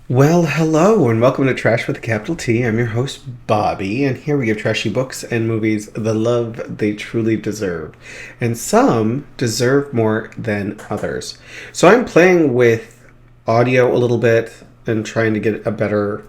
Well, hello, and welcome to Trash with a capital T. I'm your host, Bobby, and here we give trashy books and movies the love they truly deserve. And some deserve more than others. So I'm playing with audio a little bit and trying to get a better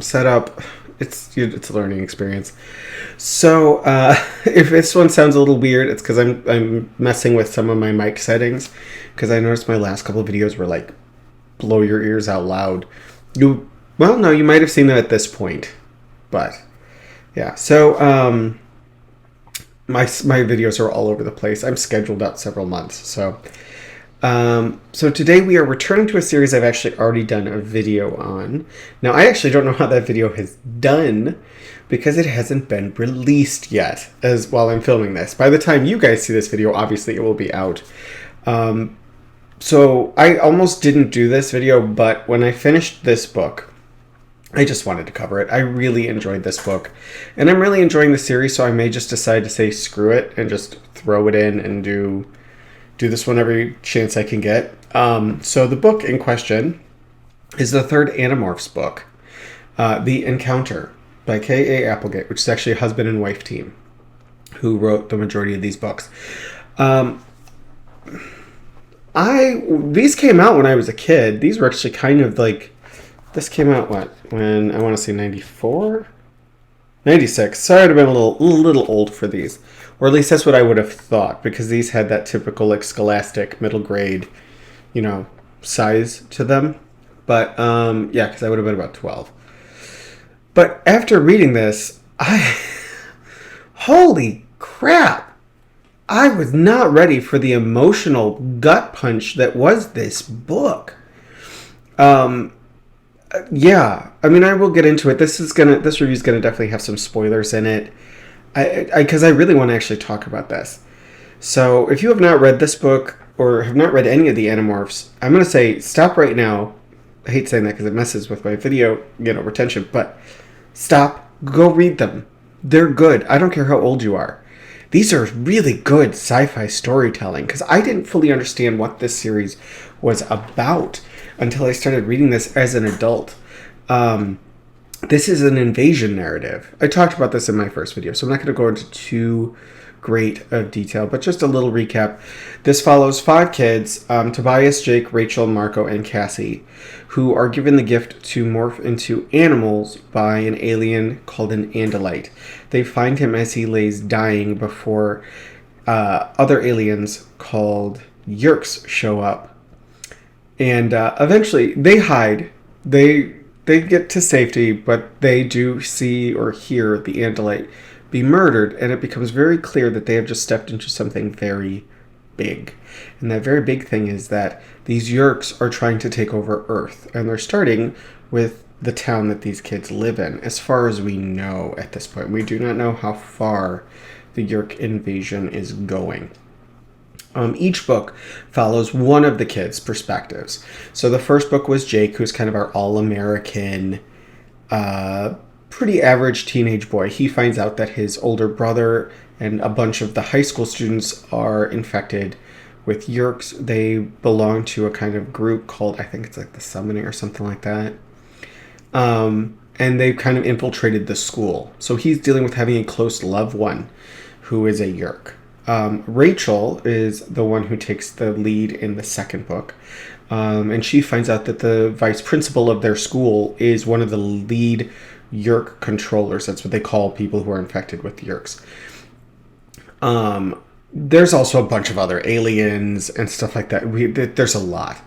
setup. It's a learning experience. So if this one sounds a little weird, it's because I'm messing with some of my mic settings, because I noticed my last couple of videos were like blow your ears out loud. No, you might have seen them at this point, but yeah. So my videos are all over the place. I'm scheduled out several months. So today we are returning to a series I've actually already done a video on. Now I actually don't know how that video has done because it hasn't been released yet. As while I'm filming this, by the time you guys see this video, obviously it will be out. So I almost didn't do this video, but when I finished this book, I just wanted to cover it. I really enjoyed this book, and I'm really enjoying the series, so I may just decide to say screw it and just throw it in and do this one every chance I can get. So the book in question is the third Animorphs book, The Encounter by K.A. Applegate, which is actually a husband and wife team who wrote the majority of these books. These came out when I was a kid. These were actually kind of like, this came out when I want to say 94, 96. So I would have been a little old for these, or at least that's what I would have thought, because these had that typical like scholastic middle grade, size to them. But yeah, because I would have been about 12. But after reading this, holy crap! I was not ready for the emotional gut punch that was this book. Yeah, I mean, I will get into it. This review is gonna definitely have some spoilers in it, because I really want to actually talk about this. So, if you have not read this book or have not read any of the Animorphs, I'm gonna say stop right now. I hate saying that because it messes with my video, retention. But stop, go read them. They're good. I don't care how old you are. These are really good sci-fi storytelling, because I didn't fully understand what this series was about until I started reading this as an adult. This is an invasion narrative. I talked about this in my first video, so I'm not going to go into too great of detail, but just a little recap. This follows 5 kids, Tobias, Jake, Rachel, Marco, and Cassie, who are given the gift to morph into animals by an alien called an Andalite. They find him as he lays dying before other aliens called Yerks show up. And eventually they hide. They get to safety, but they do see or hear the Andalite be murdered, and it becomes very clear that they have just stepped into something very big. And that very big thing is that these Yerks are trying to take over Earth, and they're starting with the town that these kids live in, as far as we know at this point. We do not know how far the Yerk invasion is going. Each book follows one of the kids' perspectives. So the first book was Jake, who's kind of our all-American, pretty average teenage boy. He finds out that his older brother and a bunch of the high school students are infected with Yerks. They belong to a kind of group called, I think it's like the Summoning or something like that. And they've kind of infiltrated the school. So he's dealing with having a close loved one who is a Yerk. Rachel is the one who takes the lead in the second book. And she finds out that the vice principal of their school is one of the lead Yerk controllers. That's what they call people who are infected with Yerks. There's also a bunch of other aliens and stuff like that. There's a lot.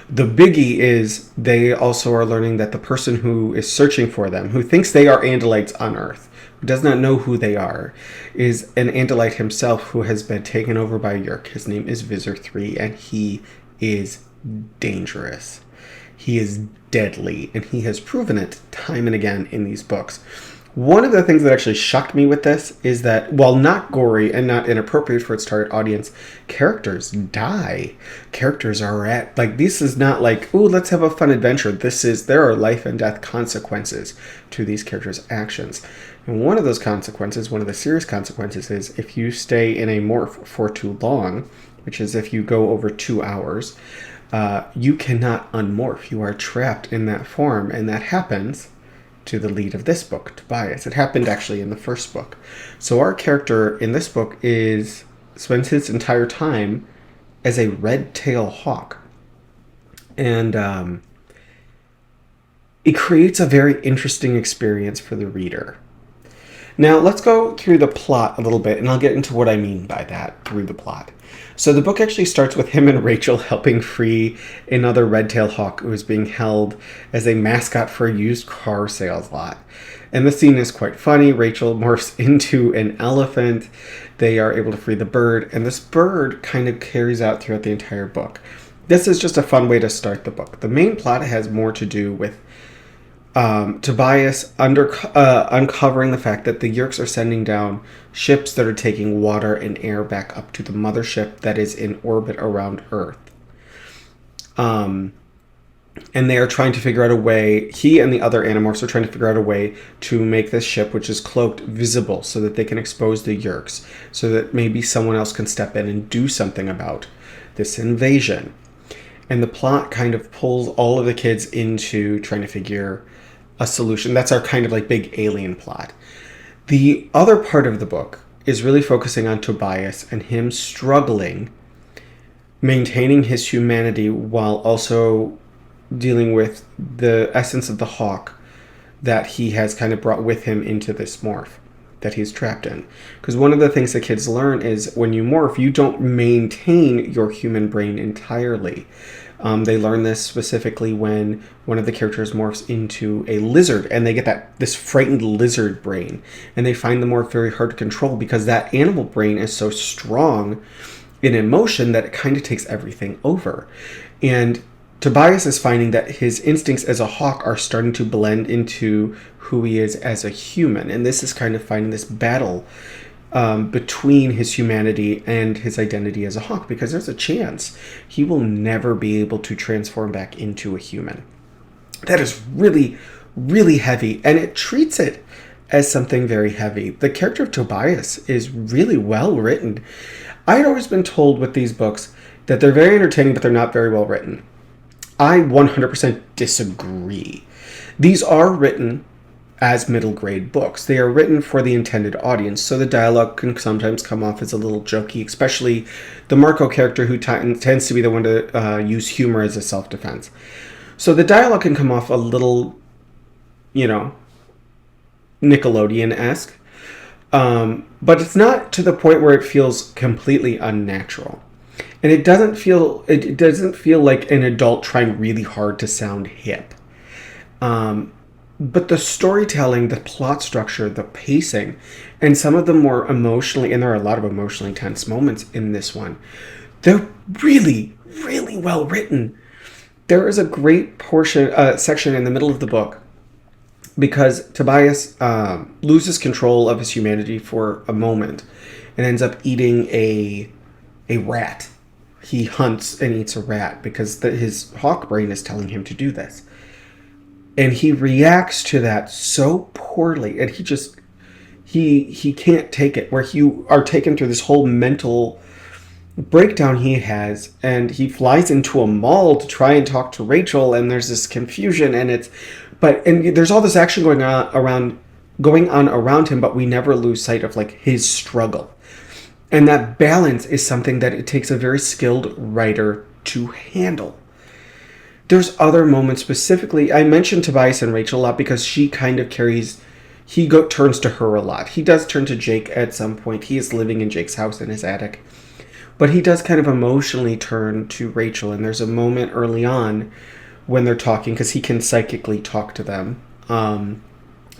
The biggie is they also are learning that the person who is searching for them, who thinks they are Andalites on Earth, who does not know who they are, is an Andalite himself who has been taken over by Yerk. His name is Visor 3, and he is dangerous. He is deadly, and he has proven it time and again in these books. One of the things that actually shocked me with this is that, while not gory and not inappropriate for its target audience, characters die. Characters are this is not like, ooh, let's have a fun adventure. There are life and death consequences to these characters' actions. And one of those consequences, one of the serious consequences, is if you stay in a morph for too long, which is if you go over 2 hours, you cannot unmorph. You are trapped in that form, and that happens to the lead of this book, Tobias. It happened actually in the first book. So our character in this book spends his entire time as a red-tailed hawk. And it creates a very interesting experience for the reader. Now, let's go through the plot a little bit, and I'll get into what I mean by that through the plot. So the book actually starts with him and Rachel helping free another red-tailed hawk who is being held as a mascot for a used car sales lot. And the scene is quite funny. Rachel morphs into an elephant. They are able to free the bird, and this bird kind of carries out throughout the entire book. This is just a fun way to start the book. The main plot has more to do with Tobias uncovering the fact that the Yeerks are sending down ships that are taking water and air back up to the mothership that is in orbit around Earth. And they are trying to figure out a way, he and the other Animorphs are trying to figure out a way to make this ship, which is cloaked, visible so that they can expose the Yeerks, so that maybe someone else can step in and do something about this invasion. And the plot kind of pulls all of the kids into trying to figure a solution. That's our kind of like big alien plot. The other part of the book is really focusing on Tobias and him struggling, maintaining his humanity while also dealing with the essence of the hawk that he has kind of brought with him into this morph that he's trapped in. Because one of the things that kids learn is when you morph, you don't maintain your human brain entirely. They learn this specifically when one of the characters morphs into a lizard, and they get this frightened lizard brain, and they find the morph very hard to control because that animal brain is so strong in emotion that it kind of takes everything over. And Tobias is finding that his instincts as a hawk are starting to blend into who he is as a human, and this is kind of finding this battle between his humanity and his identity as a hawk, because there's a chance he will never be able to transform back into a human. That is really, really heavy, and it treats it as something very heavy. The character of Tobias is really well written. I had always been told with these books that they're very entertaining, but they're not very well written. I 100% disagree. These are written as middle grade books. They are written for the intended audience, so the dialogue can sometimes come off as a little jokey, especially the Marco character, who tends to be the one to use humor as a self-defense. So the dialogue can come off a little, Nickelodeon-esque, but it's not to the point where it feels completely unnatural. And it doesn't feel like an adult trying really hard to sound hip. But the storytelling, the plot structure, the pacing, and some of the more emotionally, and there are a lot of emotionally tense moments in this one, they're really, really well written. There is a great section in the middle of the book because Tobias loses control of his humanity for a moment and ends up eating a rat. He hunts and eats a rat because his hawk brain is telling him to do this. And he reacts to that so poorly, and he can't take it, where you are taken through this whole mental breakdown he has, and he flies into a mall to try and talk to Rachel, and there's this confusion, and there's all this action going on around him, but we never lose sight of like his struggle. And that balance is something that it takes a very skilled writer to handle. There's other moments specifically. I mentioned Tobias and Rachel a lot because she kind of turns to her a lot. He does turn to Jake at some point. He is living in Jake's house in his attic. But he does kind of emotionally turn to Rachel. And there's a moment early on when they're talking, because he can psychically talk to them.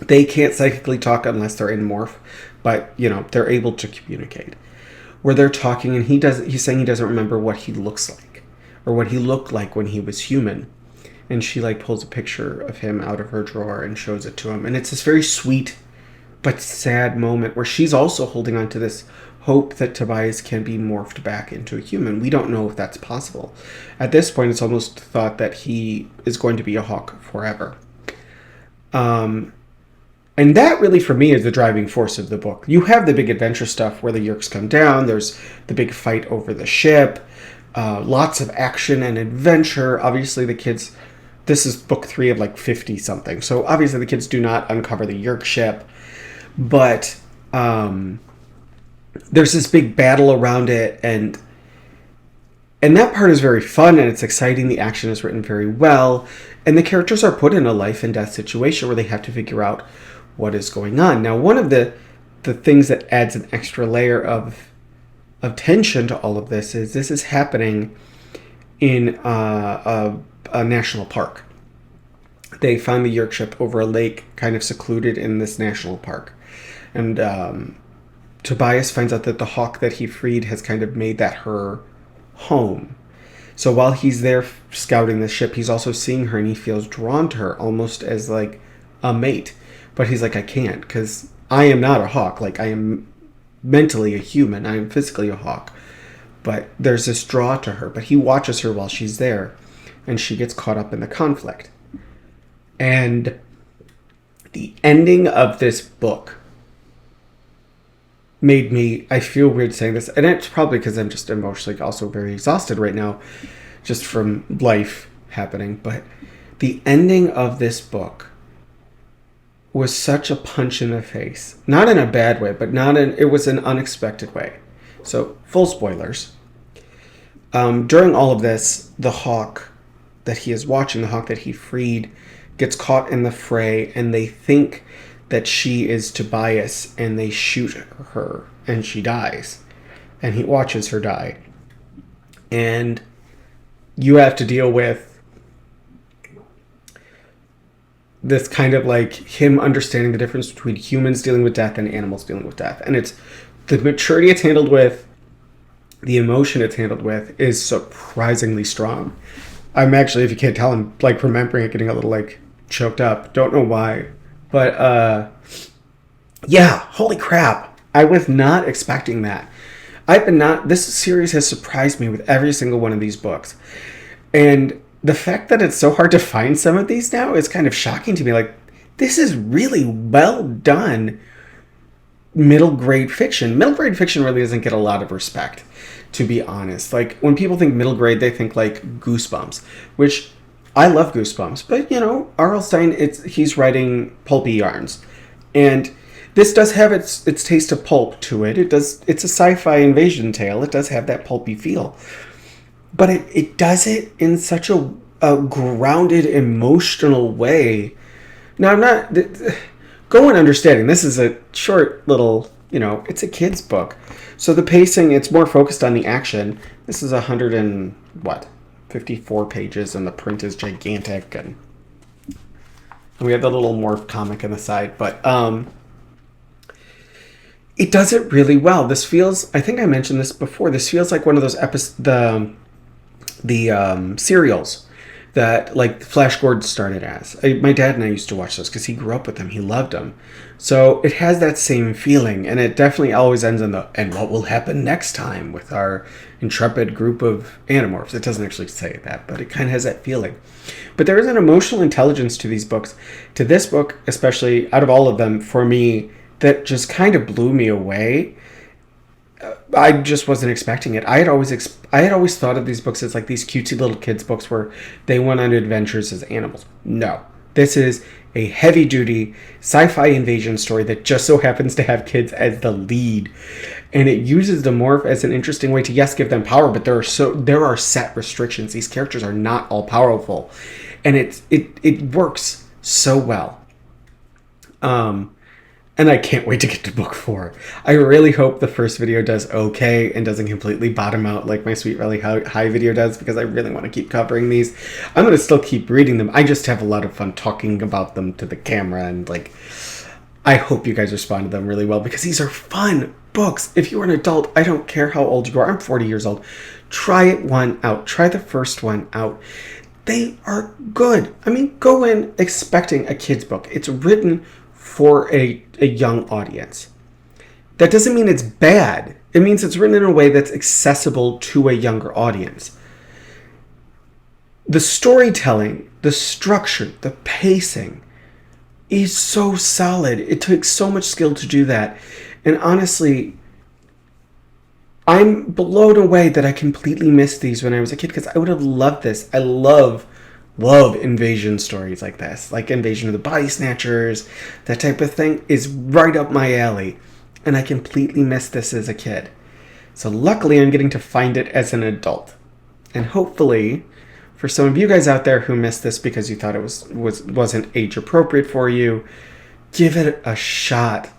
They can't psychically talk unless they're in morph. But, they're able to communicate. Where they're talking and he's saying he doesn't remember what he looks like. Or what he looked like when he was human. And she pulls a picture of him out of her drawer and shows it to him. And it's this very sweet but sad moment where she's also holding on to this hope that Tobias can be morphed back into a human. We don't know if that's possible. At this point, it's almost thought that he is going to be a hawk forever. And that really, for me, is the driving force of the book. You have the big adventure stuff where the Yeerks come down. There's the big fight over the ship. lots of action and adventure. Obviously, the kids... This is book 3 of like 50 something. So obviously the kids do not uncover the Yerk ship. But there's this big battle around it. And that part is very fun and it's exciting. The action is written very well. And the characters are put in a life and death situation where they have to figure out what is going on. Now, one of the things that adds an extra layer of tension to all of this is happening in a national park. They find the Yerk ship over a lake, kind of secluded in this national park. And Tobias finds out that the hawk that he freed has kind of made that her home. So while he's there scouting the ship, he's also seeing her and he feels drawn to her almost as like a mate. But he's like, I can't, because I am not a hawk. Like, I am mentally a human. I am physically a hawk. But there's this draw to her. But he watches her while she's there. And she gets caught up in the conflict. And the ending of this book made me... I feel weird saying this. And it's probably because I'm just emotionally also very exhausted right now. Just from life happening. But the ending of this book was such a punch in the face. Not in a bad way, but it was an unexpected way. So, full spoilers. During all of this, the hawk that he is watching, the hawk that he freed, gets caught in the fray, and they think that she is Tobias, and they shoot her, and she dies. And he watches her die. And you have to deal with this kind of like him understanding the difference between humans dealing with death and animals dealing with death. And it's the maturity it's handled with, the emotion it's handled with is surprisingly strong. I'm actually, if you can't tell, I'm like remembering it, getting a little like choked up. Don't know why. But yeah, holy crap. I was not expecting that. This series has surprised me with every single one of these books. And the fact that it's so hard to find some of these now is kind of shocking to me. Like, this is really well done middle grade fiction. Middle grade fiction really doesn't get a lot of respect, to be honest. Like, when people think middle grade, they think like Goosebumps, which I love Goosebumps. But, you know, R.L. Stine, he's writing pulpy yarns. And this does have its taste of pulp to it. It's a sci-fi invasion tale. It does have that pulpy feel. But it does it in such a grounded, emotional way. Now, I'm not... Go in understanding, this is a short little, it's a kid's book. So the pacing, it's more focused on the action. This is 54 pages, and the print is gigantic. And we have the little morph comic on the side. But it does it really well. This feels... I think I mentioned this before. This feels like one of those serials that like Flash Gordon started as. My dad and I used to watch those because he grew up with them. He loved them. So it has that same feeling, and it definitely always ends in and what will happen next time with our intrepid group of Animorphs. It doesn't actually say that, but it kind of has that feeling. But there is an emotional intelligence to these books, to this book especially, out of all of them, for me, that just kind of blew me away. I just wasn't expecting it. I had always thought of these books as like these cutesy little kids books where they went on adventures as animals. No. This is a heavy-duty sci-fi invasion story that just so happens to have kids as the lead. And it uses the morph as an interesting way to, yes, give them power, but there are set restrictions. These characters are not all powerful. And it works so well. And I can't wait to get to book 4. I really hope the first video does okay and doesn't completely bottom out like my Sweet Valley High video does, because I really want to keep covering these. I'm going to still keep reading them. I just have a lot of fun talking about them to the camera, and like, I hope you guys respond to them really well, because these are fun books. If you're an adult, I don't care how old you are. I'm 40 years old. Try one out. Try the first one out. They are good. I mean, go in expecting a kid's book. It's written for a young audience. That doesn't mean it's bad. It means it's written in a way that's accessible to a younger audience. The storytelling, the structure, the pacing is so solid. It takes so much skill to do that. And honestly, I'm blown away that I completely missed these when I was a kid because I would have loved this. I love invasion stories like this, like Invasion of the Body Snatchers. That type of thing is right up my alley, and I completely missed this as a kid. So luckily, I'm getting to find it as an adult, and hopefully, for some of you guys out there who missed this because you thought it wasn't age appropriate for you, give it a shot.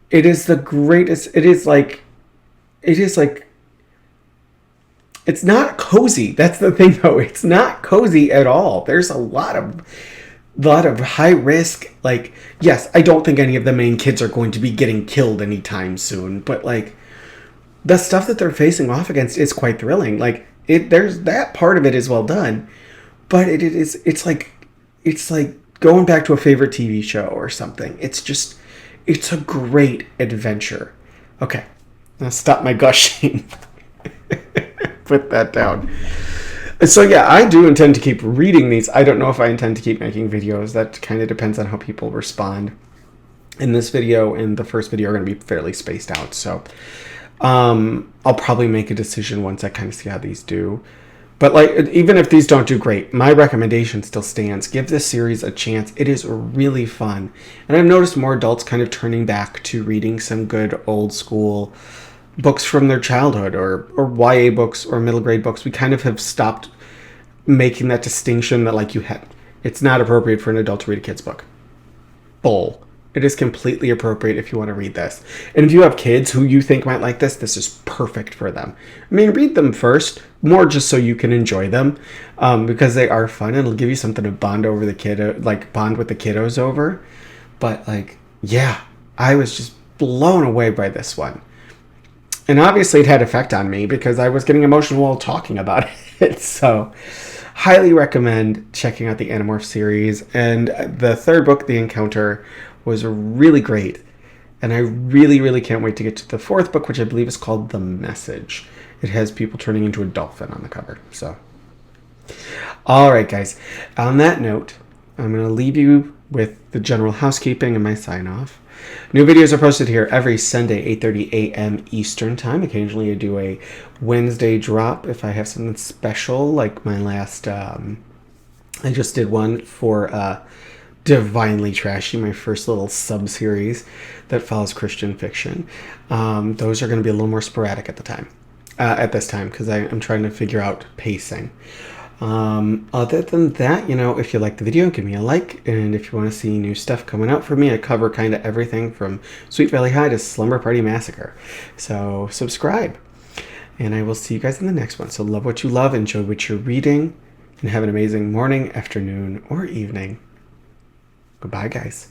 It is the greatest. It's not cozy. That's the thing, though. It's not cozy at all. There's a lot of high risk. Like, yes, I don't think any of the main kids are going to be getting killed anytime soon, but like the stuff that they're facing off against is quite thrilling. Like, there's that part of it is well done, but it's like going back to a favorite TV show or something. It's a great adventure. Okay, now stop my gushing. Put that down. So yeah, I do intend to keep reading these. I don't know if I intend to keep making videos. That kind of depends on how people respond. In this video and the first video are going to be fairly spaced out. So I'll probably make a decision once I kind of see how these do. But like, even if these don't do great, my recommendation still stands. Give this series a chance. It is really fun. And I've noticed more adults kind of turning back to reading some good old school books from their childhood or YA books or middle grade books. We kind of have stopped making that distinction that like it's not appropriate for an adult to read a kid's book. Bull. It is completely appropriate if you want to read this. And if you have kids who you think might like this, this is perfect for them. I mean, read them first, more just so you can enjoy them, because they are fun. It'll give you something to bond with the kiddos over. But like, yeah, I was just blown away by this one. And obviously it had effect on me because I was getting emotional while talking about it. So highly recommend checking out the Animorphs series. And the third book, The Encounter, was really great. And I really, really can't wait to get to the fourth book, which I believe is called The Message. It has people turning into a dolphin on the cover. So, all right, guys. On that note, I'm going to leave you with the general housekeeping and my sign-off. New videos are posted here every Sunday, 8:30 a.m. Eastern Time. Occasionally I do a Wednesday drop if I have something special, like my last... I just did one for Divinely Trashy, my first little sub-series that follows Christian fiction. Those are going to be a little more sporadic at this time, because I'm trying to figure out pacing. Other than that, if you like the video, give me a like, and if you want to see new stuff coming out from me, I cover kind of everything from Sweet Valley High to Slumber Party Massacre. So subscribe, and I will see you guys in the next one. So love what you love, enjoy what you're reading, and have an amazing morning, afternoon, or evening. Goodbye, guys.